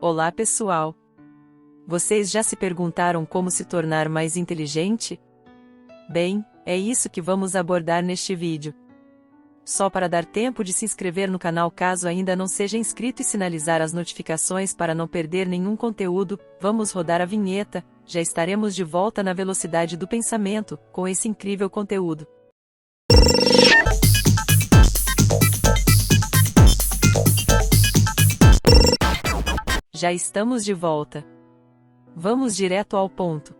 Olá pessoal! Vocês já se perguntaram como se tornar mais inteligente? Bem, é isso que vamos abordar neste vídeo. Só para dar tempo de se inscrever no canal caso ainda não seja inscrito e sinalizar as notificações para não perder nenhum conteúdo, vamos rodar a vinheta, já estaremos de volta na velocidade do pensamento, com esse incrível conteúdo. Já estamos de volta. Vamos direto ao ponto.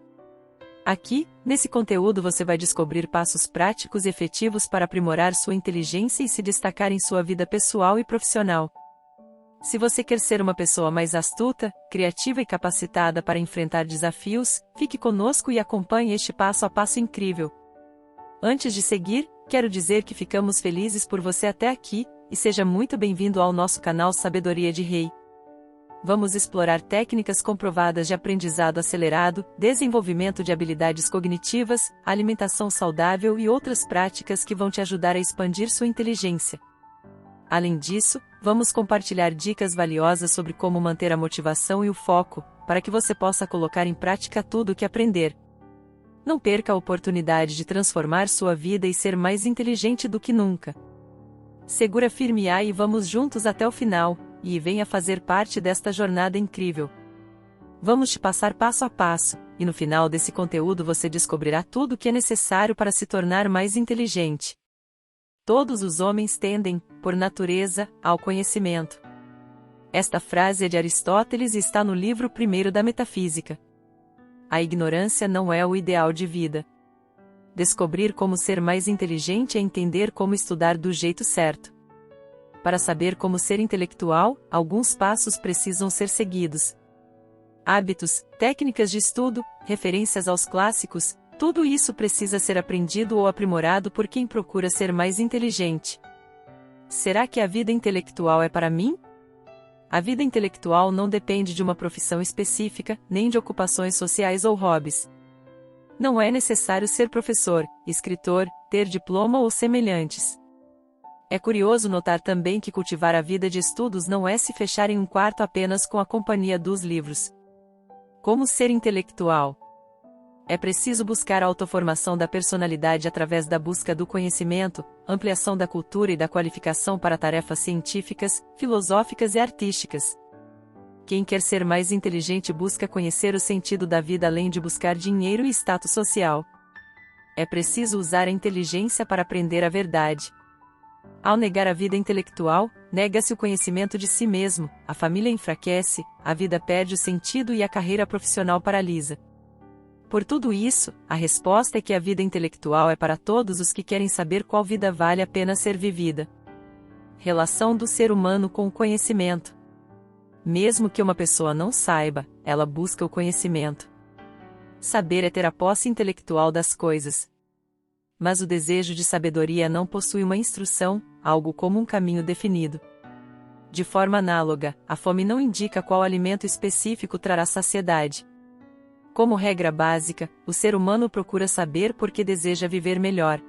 Aqui, nesse conteúdo você vai descobrir passos práticos e efetivos para aprimorar sua inteligência e se destacar em sua vida pessoal e profissional. Se você quer ser uma pessoa mais astuta, criativa e capacitada para enfrentar desafios, fique conosco e acompanhe este passo a passo incrível. Antes de seguir, quero dizer que ficamos felizes por você até aqui, e seja muito bem-vindo ao nosso canal Sabedoria de Rei. Vamos explorar técnicas comprovadas de aprendizado acelerado, desenvolvimento de habilidades cognitivas, alimentação saudável e outras práticas que vão te ajudar a expandir sua inteligência. Além disso, vamos compartilhar dicas valiosas sobre como manter a motivação e o foco, para que você possa colocar em prática tudo o que aprender. Não perca a oportunidade de transformar sua vida e ser mais inteligente do que nunca. Segura firme e vamos juntos até o final. E venha fazer parte desta jornada incrível. Vamos te passar passo a passo, e no final desse conteúdo você descobrirá tudo o que é necessário para se tornar mais inteligente. Todos os homens tendem, por natureza, ao conhecimento. Esta frase é de Aristóteles e está no livro 1º da Metafísica. A ignorância não é o ideal de vida. Descobrir como ser mais inteligente é entender como estudar do jeito certo. Para saber como ser intelectual, alguns passos precisam ser seguidos. Hábitos, técnicas de estudo, referências aos clássicos, tudo isso precisa ser aprendido ou aprimorado por quem procura ser mais inteligente. Será que a vida intelectual é para mim? A vida intelectual não depende de uma profissão específica, nem de ocupações sociais ou hobbies. Não é necessário ser professor, escritor, ter diploma ou semelhantes. É curioso notar também que cultivar a vida de estudos não é se fechar em um quarto apenas com a companhia dos livros. Como ser intelectual? É preciso buscar a autoformação da personalidade através da busca do conhecimento, ampliação da cultura e da qualificação para tarefas científicas, filosóficas e artísticas. Quem quer ser mais inteligente busca conhecer o sentido da vida além de buscar dinheiro e status social. É preciso usar a inteligência para aprender a verdade. Ao negar a vida intelectual, nega-se o conhecimento de si mesmo, a família enfraquece, a vida perde o sentido e a carreira profissional paralisa. Por tudo isso, a resposta é que a vida intelectual é para todos os que querem saber qual vida vale a pena ser vivida. Relação do ser humano com o conhecimento. Mesmo que uma pessoa não saiba, ela busca o conhecimento. Saber é ter a posse intelectual das coisas. Mas o desejo de sabedoria não possui uma instrução, algo como um caminho definido. De forma análoga, a fome não indica qual alimento específico trará saciedade. Como regra básica, o ser humano procura saber porque deseja viver melhor.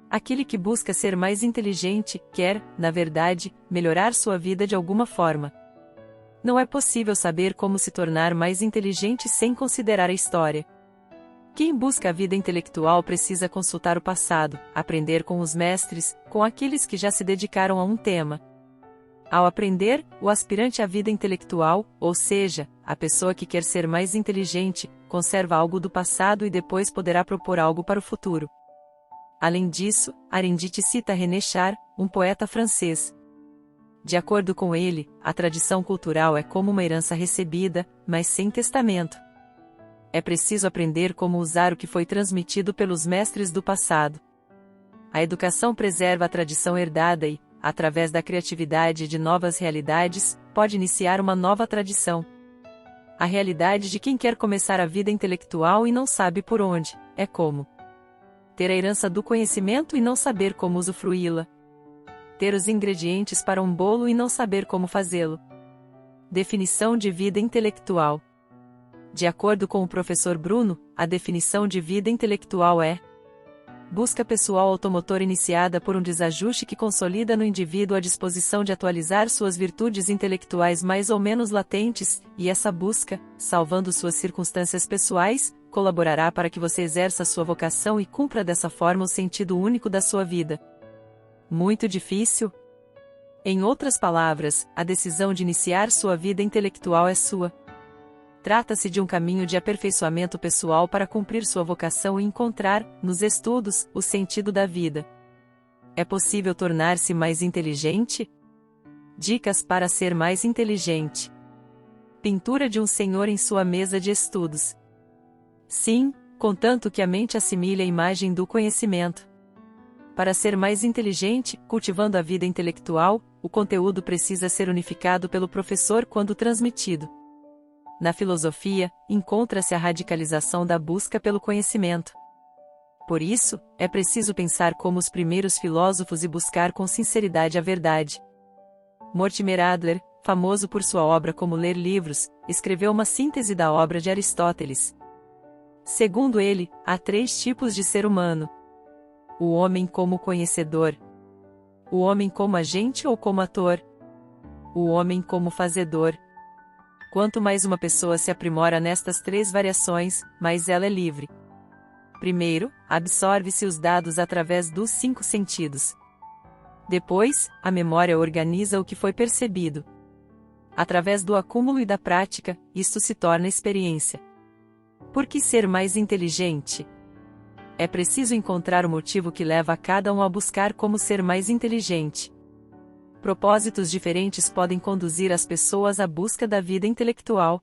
Aquele que busca ser mais inteligente, quer, na verdade, melhorar sua vida de alguma forma. Não é possível saber como se tornar mais inteligente sem considerar a história. Quem busca a vida intelectual precisa consultar o passado, aprender com os mestres, com aqueles que já se dedicaram a um tema. Ao aprender, o aspirante à vida intelectual, ou seja, a pessoa que quer ser mais inteligente, conserva algo do passado e depois poderá propor algo para o futuro. Além disso, Arendite cita René Char, um poeta francês. De acordo com ele, a tradição cultural é como uma herança recebida, mas sem testamento. É preciso aprender como usar o que foi transmitido pelos mestres do passado. A educação preserva a tradição herdada e, através da criatividade de novas realidades, pode iniciar uma nova tradição. A realidade de quem quer começar a vida intelectual e não sabe por onde, é como ter a herança do conhecimento e não saber como usufruí-la. Ter os ingredientes para um bolo e não saber como fazê-lo. Definição de vida intelectual. De acordo com o professor Bruno, a definição de vida intelectual é busca pessoal automotor iniciada por um desajuste que consolida no indivíduo a disposição de atualizar suas virtudes intelectuais mais ou menos latentes, e essa busca, salvando suas circunstâncias pessoais, colaborará para que você exerça sua vocação e cumpra dessa forma o sentido único da sua vida. Muito difícil? Em outras palavras, a decisão de iniciar sua vida intelectual é sua. Trata-se de um caminho de aperfeiçoamento pessoal para cumprir sua vocação e encontrar, nos estudos, o sentido da vida. É possível tornar-se mais inteligente? Dicas para ser mais inteligente. Pintura de um senhor em sua mesa de estudos. Sim, contanto que a mente assimile a imagem do conhecimento. Para ser mais inteligente, cultivando a vida intelectual, o conteúdo precisa ser unificado pelo professor quando transmitido. Na filosofia, encontra-se a radicalização da busca pelo conhecimento. Por isso, é preciso pensar como os primeiros filósofos e buscar com sinceridade a verdade. Mortimer Adler, famoso por sua obra Como Ler Livros, escreveu uma síntese da obra de Aristóteles. Segundo ele, há 3 tipos de ser humano: o homem como conhecedor, o homem como agente ou como ator, o homem como fazedor. Quanto mais uma pessoa se aprimora nestas 3 variações, mais ela é livre. Primeiro, absorve-se os dados através dos 5 sentidos. Depois, a memória organiza o que foi percebido. Através do acúmulo e da prática, isto se torna experiência. Por que ser mais inteligente? É preciso encontrar o motivo que leva a cada um a buscar como ser mais inteligente. Propósitos diferentes podem conduzir as pessoas à busca da vida intelectual.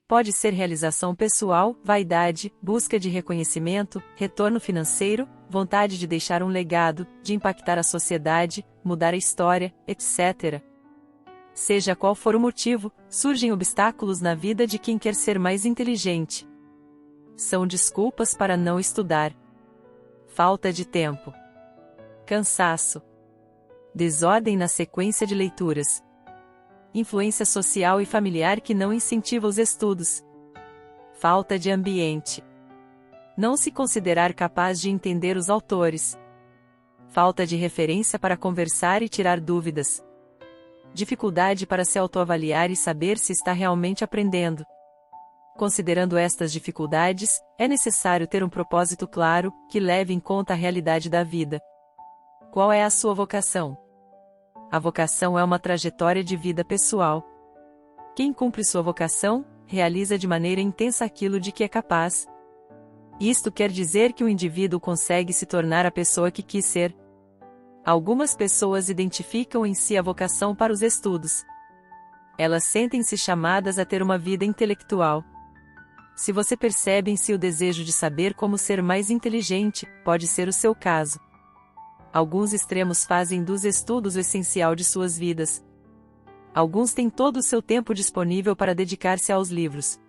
Pode ser realização pessoal, vaidade, busca de reconhecimento, retorno financeiro, vontade de deixar um legado, de impactar a sociedade, mudar a história, etc. Seja qual for o motivo, surgem obstáculos na vida de quem quer ser mais inteligente. São desculpas para não estudar. Falta de tempo. Cansaço. Desordem na sequência de leituras. Influência social e familiar que não incentiva os estudos. Falta de ambiente. Não se considerar capaz de entender os autores. Falta de referência para conversar e tirar dúvidas. Dificuldade para se autoavaliar e saber se está realmente aprendendo. Considerando estas dificuldades, é necessário ter um propósito claro, que leve em conta a realidade da vida. Qual é a sua vocação? A vocação é uma trajetória de vida pessoal. Quem cumpre sua vocação, realiza de maneira intensa aquilo de que é capaz. Isto quer dizer que o indivíduo consegue se tornar a pessoa que quis ser. Algumas pessoas identificam em si a vocação para os estudos. Elas sentem-se chamadas a ter uma vida intelectual. Se você percebe em si o desejo de saber como ser mais inteligente, pode ser o seu caso. Alguns extremos fazem dos estudos o essencial de suas vidas. Alguns têm todo o seu tempo disponível para dedicar-se aos livros.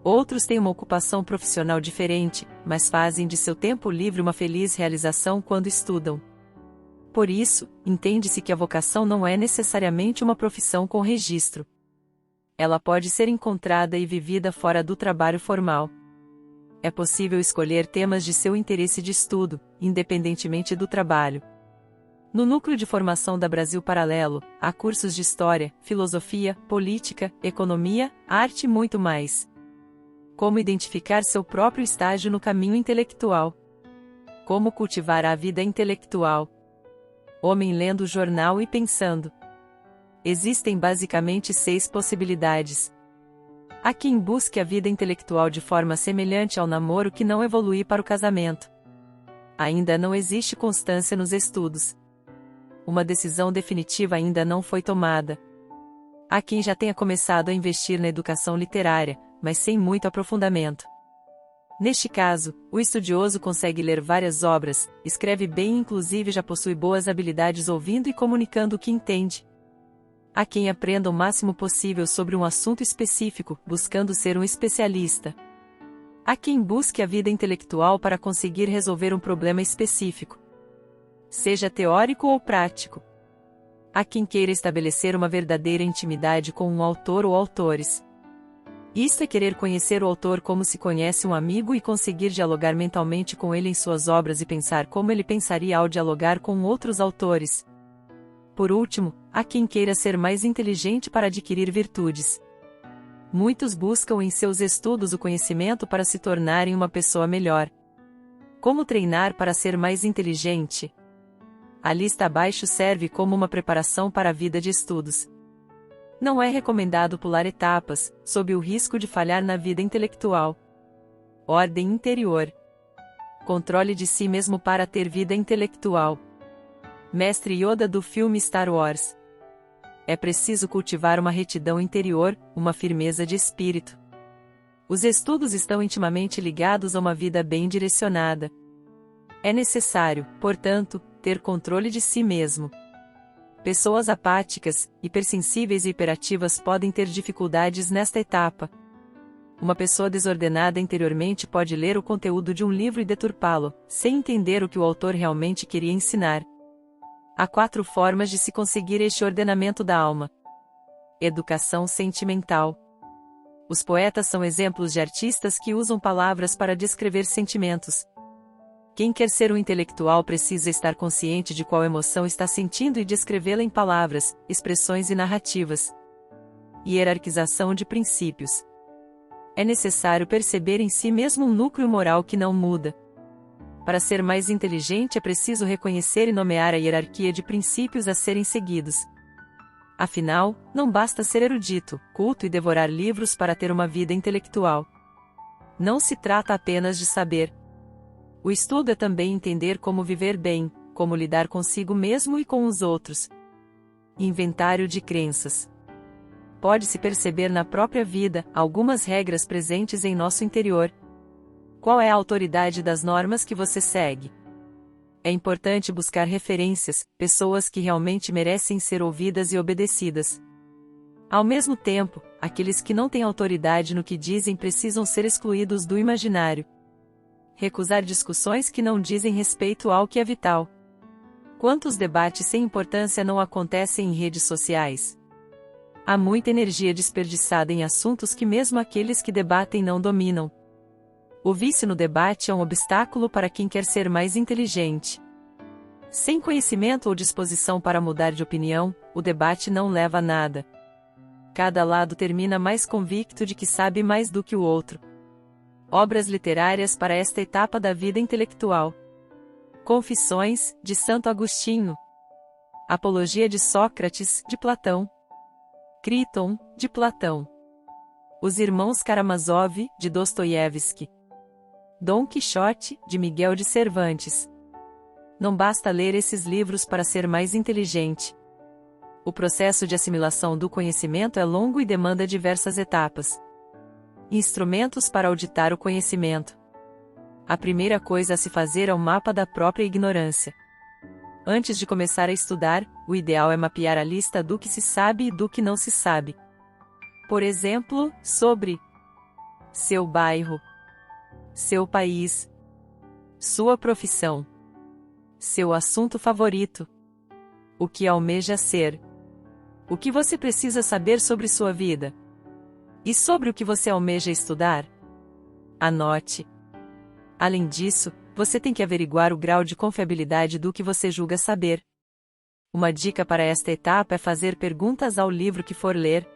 Outros têm uma ocupação profissional diferente, mas fazem de seu tempo livre uma feliz realização quando estudam. Por isso, entende-se que a vocação não é necessariamente uma profissão com registro. Ela pode ser encontrada e vivida fora do trabalho formal. É possível escolher temas de seu interesse de estudo, independentemente do trabalho. No núcleo de formação da Brasil Paralelo, há cursos de História, Filosofia, Política, Economia, Arte e muito mais. Como identificar seu próprio estágio no caminho intelectual? Como cultivar a vida intelectual? Homem lendo o jornal e pensando. Existem basicamente 6 possibilidades. Há quem busque a vida intelectual de forma semelhante ao namoro que não evolui para o casamento. Ainda não existe constância nos estudos. Uma decisão definitiva ainda não foi tomada. Há quem já tenha começado a investir na educação literária, mas sem muito aprofundamento. Neste caso, o estudioso consegue ler várias obras, escreve bem e inclusive já possui boas habilidades ouvindo e comunicando o que entende. Há quem aprenda o máximo possível sobre um assunto específico, buscando ser um especialista. Há quem busque a vida intelectual para conseguir resolver um problema específico, seja teórico ou prático. Há quem queira estabelecer uma verdadeira intimidade com um autor ou autores. Isto é querer conhecer o autor como se conhece um amigo e conseguir dialogar mentalmente com ele em suas obras e pensar como ele pensaria ao dialogar com outros autores. Por último, há quem queira ser mais inteligente para adquirir virtudes. Muitos buscam em seus estudos o conhecimento para se tornarem uma pessoa melhor. Como treinar para ser mais inteligente? A lista abaixo serve como uma preparação para a vida de estudos. Não é recomendado pular etapas, sob o risco de falhar na vida intelectual. Ordem interior. Controle de si mesmo para ter vida intelectual. Mestre Yoda do filme Star Wars. É preciso cultivar uma retidão interior, uma firmeza de espírito. Os estudos estão intimamente ligados a uma vida bem direcionada. É necessário, portanto, ter controle de si mesmo. Pessoas apáticas, hipersensíveis e hiperativas podem ter dificuldades nesta etapa. Uma pessoa desordenada interiormente pode ler o conteúdo de um livro e deturpá-lo, sem entender o que o autor realmente queria ensinar. Há 4 formas de se conseguir este ordenamento da alma. Educação sentimental. Os poetas são exemplos de artistas que usam palavras para descrever sentimentos. Quem quer ser um intelectual precisa estar consciente de qual emoção está sentindo e descrevê-la em palavras, expressões e narrativas. Hierarquização de princípios. É necessário perceber em si mesmo um núcleo moral que não muda. Para ser mais inteligente é preciso reconhecer e nomear a hierarquia de princípios a serem seguidos. Afinal, não basta ser erudito, culto e devorar livros para ter uma vida intelectual. Não se trata apenas de saber. O estudo é também entender como viver bem, como lidar consigo mesmo e com os outros. Inventário de crenças. Pode-se perceber na própria vida algumas regras presentes em nosso interior. Qual é a autoridade das normas que você segue? É importante buscar referências, pessoas que realmente merecem ser ouvidas e obedecidas. Ao mesmo tempo, aqueles que não têm autoridade no que dizem precisam ser excluídos do imaginário. Recusar discussões que não dizem respeito ao que é vital. Quantos debates sem importância não acontecem em redes sociais? Há muita energia desperdiçada em assuntos que mesmo aqueles que debatem não dominam. O vício no debate é um obstáculo para quem quer ser mais inteligente. Sem conhecimento ou disposição para mudar de opinião, o debate não leva a nada. Cada lado termina mais convicto de que sabe mais do que o outro. Obras literárias para esta etapa da vida intelectual. Confissões, de Santo Agostinho. Apologia de Sócrates, de Platão. Criton, de Platão. Os Irmãos Karamazov, de Dostoiévski. Dom Quixote, de Miguel de Cervantes. Não basta ler esses livros para ser mais inteligente. O processo de assimilação do conhecimento é longo e demanda diversas etapas. Instrumentos para auditar o conhecimento. A primeira coisa a se fazer é um mapa da própria ignorância. Antes de começar a estudar, o ideal é mapear a lista do que se sabe e do que não se sabe. Por exemplo, sobre seu bairro, seu país, sua profissão, seu assunto favorito, o que almeja ser, o que você precisa saber sobre sua vida. E sobre o que você almeja estudar? Anote. Além disso, você tem que averiguar o grau de confiabilidade do que você julga saber. Uma dica para esta etapa é fazer perguntas ao livro que for ler.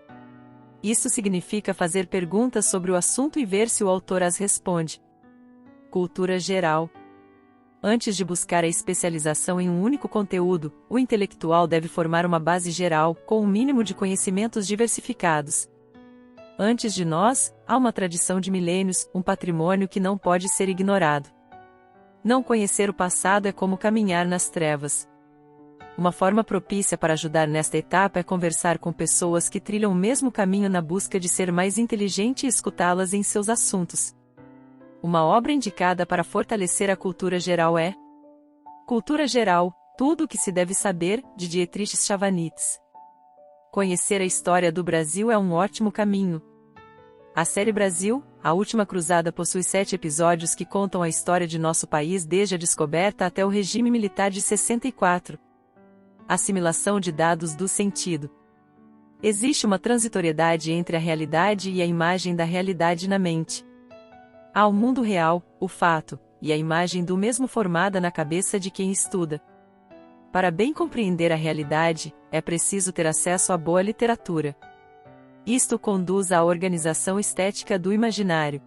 Isso significa fazer perguntas sobre o assunto e ver se o autor as responde. Cultura geral. Antes de buscar a especialização em um único conteúdo, o intelectual deve formar uma base geral, com um mínimo de conhecimentos diversificados. Antes de nós, há uma tradição de milênios, um patrimônio que não pode ser ignorado. Não conhecer o passado é como caminhar nas trevas. Uma forma propícia para ajudar nesta etapa é conversar com pessoas que trilham o mesmo caminho na busca de ser mais inteligente e escutá-las em seus assuntos. Uma obra indicada para fortalecer a cultura geral é Cultura Geral, Tudo o que se deve saber, de Dietrich Chavanitz. Conhecer a história do Brasil é um ótimo caminho. A série Brasil, A Última Cruzada possui 7 episódios que contam a história de nosso país desde a descoberta até o regime militar de 64. Assimilação de dados do sentido. Existe uma transitoriedade entre a realidade e a imagem da realidade na mente. Há o mundo real, o fato, e a imagem do mesmo formada na cabeça de quem estuda. Para bem compreender a realidade, é preciso ter acesso à boa literatura. Isto conduz à organização estética do imaginário.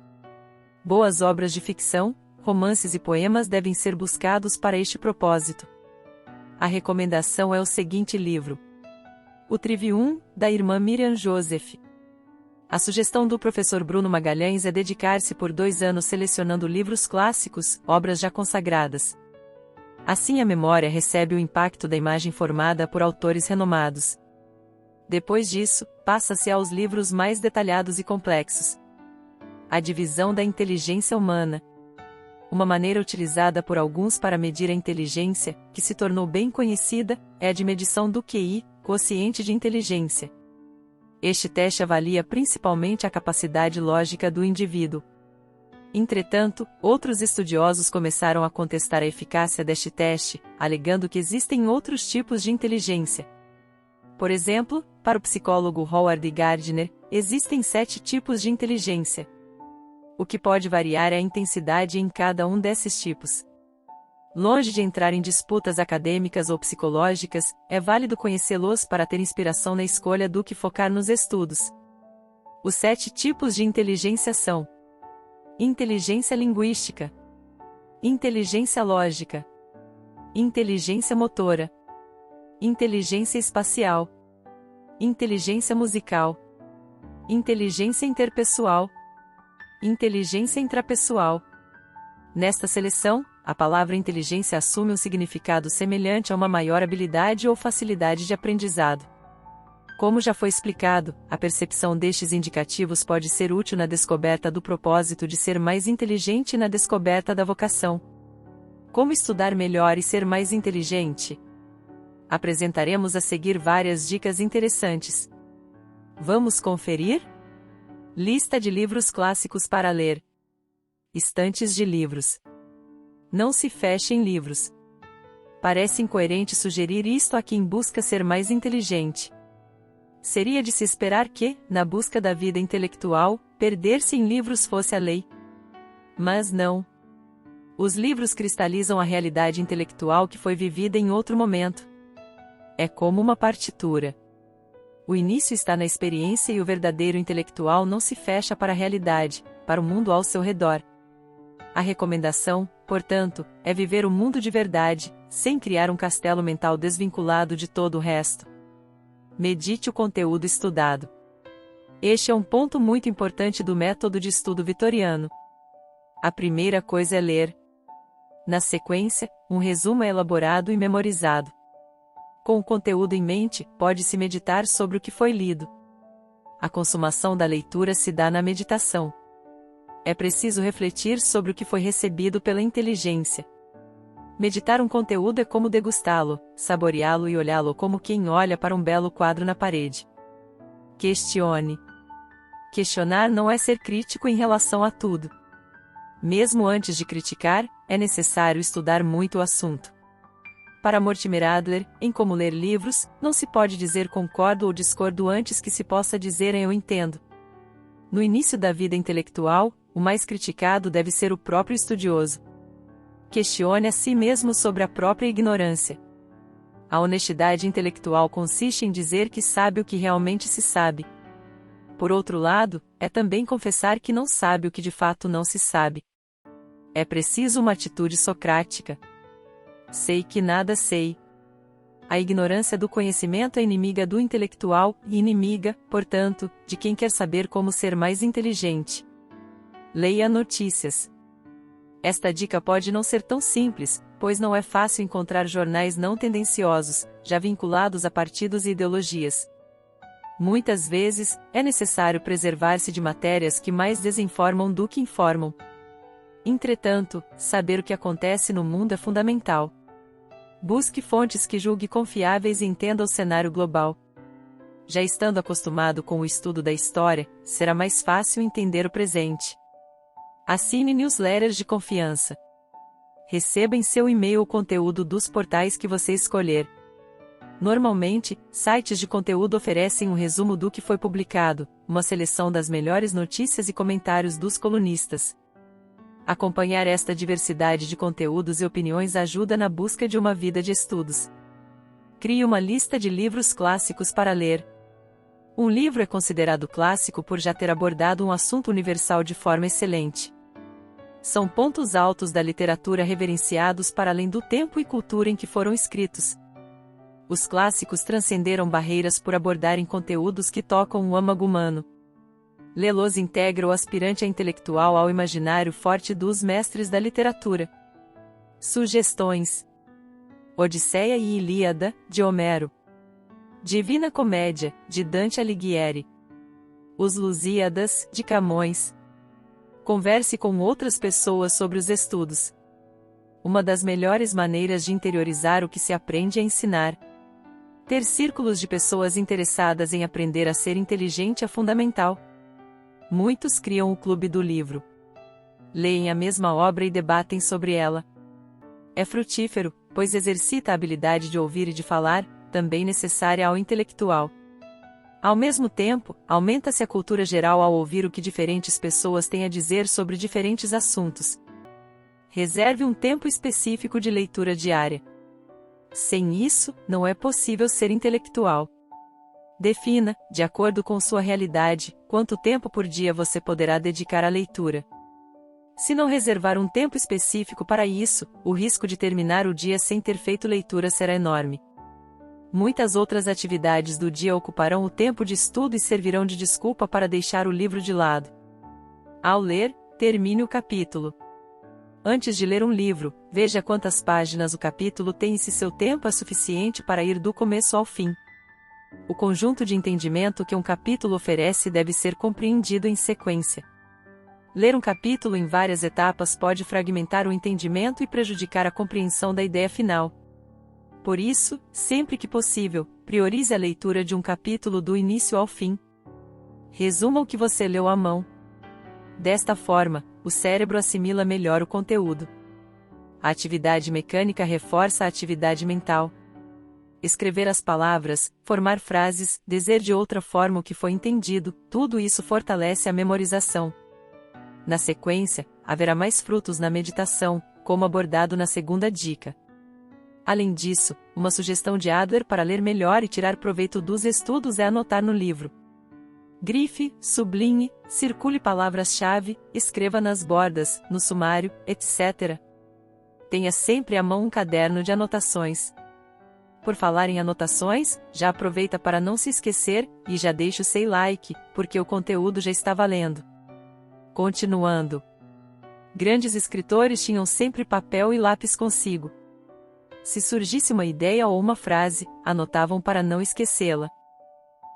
Boas obras de ficção, romances e poemas devem ser buscados para este propósito. A recomendação é o seguinte livro: O Trivium, da irmã Miriam Joseph. A sugestão do professor Bruno Magalhães é dedicar-se por 2 anos selecionando livros clássicos, obras já consagradas. Assim a memória recebe o impacto da imagem formada por autores renomados. Depois disso, passa-se aos livros mais detalhados e complexos. A divisão da inteligência humana. Uma maneira utilizada por alguns para medir a inteligência, que se tornou bem conhecida, é a de medição do QI, quociente de inteligência. Este teste avalia principalmente a capacidade lógica do indivíduo. Entretanto, outros estudiosos começaram a contestar a eficácia deste teste, alegando que existem outros tipos de inteligência. Por exemplo, para o psicólogo Howard Gardner, existem 7 tipos de inteligência. O que pode variar é a intensidade em cada um desses tipos. Longe de entrar em disputas acadêmicas ou psicológicas, é válido conhecê-los para ter inspiração na escolha do que focar nos estudos. Os 7 tipos de inteligência são: inteligência linguística, inteligência lógica, inteligência motora, inteligência espacial, inteligência musical, inteligência interpessoal, inteligência intrapessoal. Nesta seleção, a palavra inteligência assume um significado semelhante a uma maior habilidade ou facilidade de aprendizado. Como já foi explicado, a percepção destes indicativos pode ser útil na descoberta do propósito de ser mais inteligente e na descoberta da vocação. Como estudar melhor e ser mais inteligente? Apresentaremos a seguir várias dicas interessantes. Vamos conferir? Lista de livros clássicos para ler. Estantes de livros. Não se feche em livros. Parece incoerente sugerir isto a quem busca ser mais inteligente. Seria de se esperar que, na busca da vida intelectual, perder-se em livros fosse a lei. Mas não. Os livros cristalizam a realidade intelectual que foi vivida em outro momento. É como uma partitura. O início está na experiência e o verdadeiro intelectual não se fecha para a realidade, para o mundo ao seu redor. A recomendação, portanto, é viver o mundo de verdade, sem criar um castelo mental desvinculado de todo o resto. Medite o conteúdo estudado. Este é um ponto muito importante do método de estudo vitoriano. A primeira coisa é ler. Na sequência, um resumo é elaborado e memorizado. Com o conteúdo em mente, pode-se meditar sobre o que foi lido. A consumação da leitura se dá na meditação. É preciso refletir sobre o que foi recebido pela inteligência. Meditar um conteúdo é como degustá-lo, saboreá-lo e olhá-lo como quem olha para um belo quadro na parede. Questione. Questionar não é ser crítico em relação a tudo. Mesmo antes de criticar, é necessário estudar muito o assunto. Para Mortimer Adler, em Como Ler Livros, não se pode dizer concordo ou discordo antes que se possa dizer eu entendo. No início da vida intelectual, o mais criticado deve ser o próprio estudioso. Questione a si mesmo sobre a própria ignorância. A honestidade intelectual consiste em dizer que sabe o que realmente se sabe. Por outro lado, é também confessar que não sabe o que de fato não se sabe. É preciso uma atitude socrática. Sei que nada sei. A ignorância do conhecimento é inimiga do intelectual e inimiga, portanto, de quem quer saber como ser mais inteligente. Leia notícias. Esta dica pode não ser tão simples, pois não é fácil encontrar jornais não tendenciosos, já vinculados a partidos e ideologias. Muitas vezes, é necessário preservar-se de matérias que mais desinformam do que informam. Entretanto, saber o que acontece no mundo é fundamental. Busque fontes que julgue confiáveis e entenda o cenário global. Já estando acostumado com o estudo da história, será mais fácil entender o presente. Assine newsletters de confiança. Receba em seu e-mail o conteúdo dos portais que você escolher. Normalmente, sites de conteúdo oferecem um resumo do que foi publicado, uma seleção das melhores notícias e comentários dos colunistas. Acompanhar esta diversidade de conteúdos e opiniões ajuda na busca de uma vida de estudos. Crie uma lista de livros clássicos para ler. Um livro é considerado clássico por já ter abordado um assunto universal de forma excelente. São pontos altos da literatura reverenciados para além do tempo e cultura em que foram escritos. Os clássicos transcenderam barreiras por abordarem conteúdos que tocam o âmago humano. Lê-los integra o aspirante a intelectual ao imaginário forte dos mestres da literatura. Sugestões: Odisseia e Ilíada, de Homero. Divina Comédia, de Dante Alighieri. Os Lusíadas, de Camões. Converse com outras pessoas sobre os estudos. Uma das melhores maneiras de interiorizar o que se aprende é ensinar. Ter círculos de pessoas interessadas em aprender a ser inteligente é fundamental. Muitos criam o clube do livro. Leem a mesma obra e debatem sobre ela. É frutífero, pois exercita a habilidade de ouvir e de falar, também necessária ao intelectual. Ao mesmo tempo, aumenta-se a cultura geral ao ouvir o que diferentes pessoas têm a dizer sobre diferentes assuntos. Reserve um tempo específico de leitura diária. Sem isso, não é possível ser intelectual. Defina, de acordo com sua realidade, quanto tempo por dia você poderá dedicar à leitura. Se não reservar um tempo específico para isso, o risco de terminar o dia sem ter feito leitura será enorme. Muitas outras atividades do dia ocuparão o tempo de estudo e servirão de desculpa para deixar o livro de lado. Ao ler, termine o capítulo. Antes de ler um livro, veja quantas páginas o capítulo tem e se seu tempo é suficiente para ir do começo ao fim. O conjunto de entendimento que um capítulo oferece deve ser compreendido em sequência. Ler um capítulo em várias etapas pode fragmentar o entendimento e prejudicar a compreensão da ideia final. Por isso, sempre que possível, priorize a leitura de um capítulo do início ao fim. Resuma o que você leu à mão. Desta forma, o cérebro assimila melhor o conteúdo. A atividade mecânica reforça a atividade mental. Escrever as palavras, formar frases, dizer de outra forma o que foi entendido, tudo isso fortalece a memorização. Na sequência, haverá mais frutos na meditação, como abordado na segunda dica. Além disso, uma sugestão de Adler para ler melhor e tirar proveito dos estudos é anotar no livro. Grife, sublinhe, circule palavras-chave, escreva nas bordas, no sumário, etc. Tenha sempre à mão um caderno de anotações. Por falar em anotações, já aproveita para não se esquecer, e já deixa o seu like, porque o conteúdo já está valendo. Continuando. Grandes escritores tinham sempre papel e lápis consigo. Se surgisse uma ideia ou uma frase, anotavam para não esquecê-la.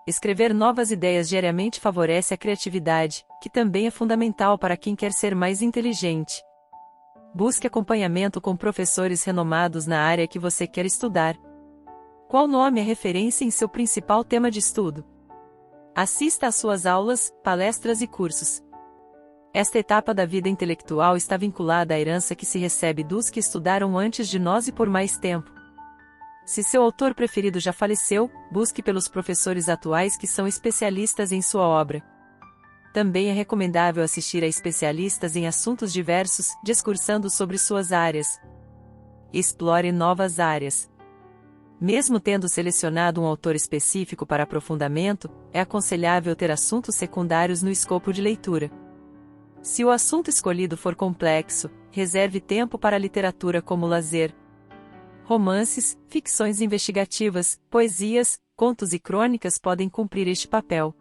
Escrever novas ideias diariamente favorece a criatividade, que também é fundamental para quem quer ser mais inteligente. Busque acompanhamento com professores renomados na área que você quer estudar. Qual nome é referência em seu principal tema de estudo? Assista às suas aulas, palestras e cursos. Esta etapa da vida intelectual está vinculada à herança que se recebe dos que estudaram antes de nós e por mais tempo. Se seu autor preferido já faleceu, busque pelos professores atuais que são especialistas em sua obra. Também é recomendável assistir a especialistas em assuntos diversos, discursando sobre suas áreas. Explore novas áreas. Mesmo tendo selecionado um autor específico para aprofundamento, é aconselhável ter assuntos secundários no escopo de leitura. Se o assunto escolhido for complexo, reserve tempo para a literatura como lazer. Romances, ficções investigativas, poesias, contos e crônicas podem cumprir este papel.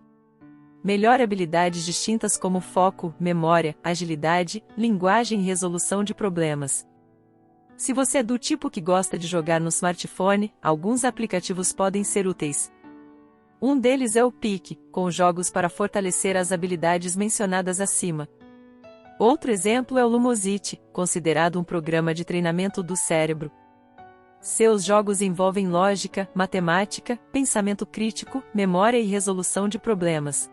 Melhore habilidades distintas como foco, memória, agilidade, linguagem e resolução de problemas. Se você é do tipo que gosta de jogar no smartphone, alguns aplicativos podem ser úteis. Um deles é o Pique, com jogos para fortalecer as habilidades mencionadas acima. Outro exemplo é o Lumosity, considerado um programa de treinamento do cérebro. Seus jogos envolvem lógica, matemática, pensamento crítico, memória e resolução de problemas.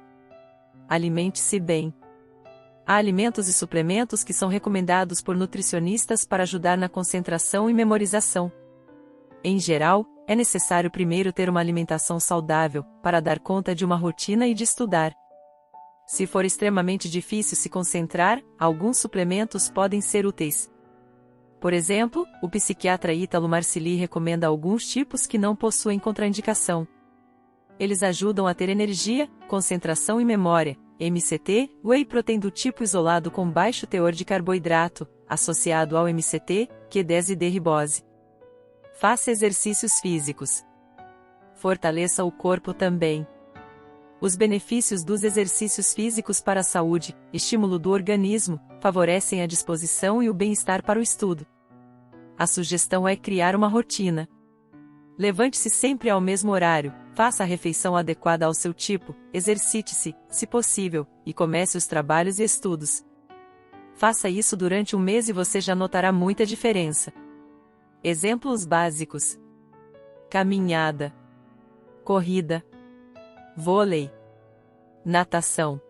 Alimente-se bem. Há alimentos e suplementos que são recomendados por nutricionistas para ajudar na concentração e memorização. Em geral, é necessário primeiro ter uma alimentação saudável, para dar conta de uma rotina e de estudar. Se for extremamente difícil se concentrar, alguns suplementos podem ser úteis. Por exemplo, o psiquiatra Ítalo Marcilli recomenda alguns tipos que não possuem contraindicação. Eles ajudam a ter energia, concentração e memória. MCT, Whey Protein do tipo isolado com baixo teor de carboidrato, associado ao MCT, Q10 e D-ribose. Faça exercícios físicos. Fortaleça o corpo também. Os benefícios dos exercícios físicos para a saúde, estímulo do organismo, favorecem a disposição e o bem-estar para o estudo. A sugestão é criar uma rotina. Levante-se sempre ao mesmo horário, faça a refeição adequada ao seu tipo, exercite-se, se possível, e comece os trabalhos e estudos. Faça isso durante um mês e você já notará muita diferença. Exemplos básicos: caminhada, corrida, vôlei, natação,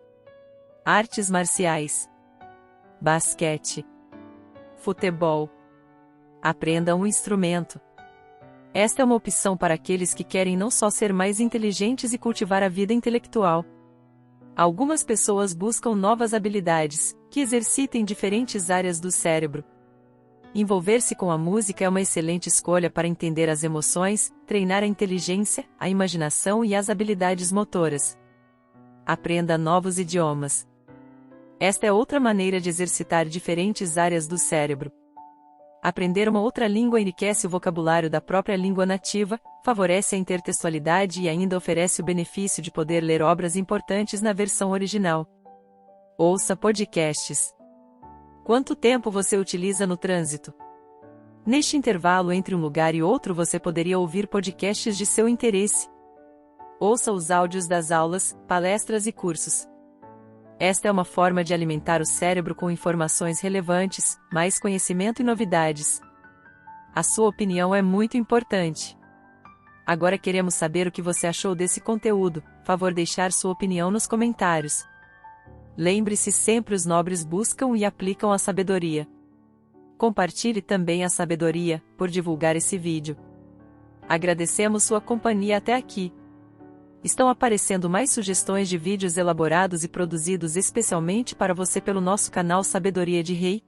artes marciais, basquete, futebol. Aprenda um instrumento. Esta é uma opção para aqueles que querem não só ser mais inteligentes e cultivar a vida intelectual. Algumas pessoas buscam novas habilidades, que exercitem diferentes áreas do cérebro. Envolver-se com a música é uma excelente escolha para entender as emoções, treinar a inteligência, a imaginação e as habilidades motoras. Aprenda novos idiomas. Esta é outra maneira de exercitar diferentes áreas do cérebro. Aprender uma outra língua enriquece o vocabulário da própria língua nativa, favorece a intertextualidade e ainda oferece o benefício de poder ler obras importantes na versão original. Ouça podcasts. Quanto tempo você utiliza no trânsito? Neste intervalo entre um lugar e outro você poderia ouvir podcasts de seu interesse. Ouça os áudios das aulas, palestras e cursos. Esta é uma forma de alimentar o cérebro com informações relevantes, mais conhecimento e novidades. A sua opinião é muito importante. Agora queremos saber o que você achou desse conteúdo. Favor deixar sua opinião nos comentários. Lembre-se sempre: os nobres buscam e aplicam a sabedoria. Compartilhe também a sabedoria, por divulgar esse vídeo. Agradecemos sua companhia até aqui. Estão aparecendo mais sugestões de vídeos elaborados e produzidos especialmente para você pelo nosso canal Sabedoria de Rei.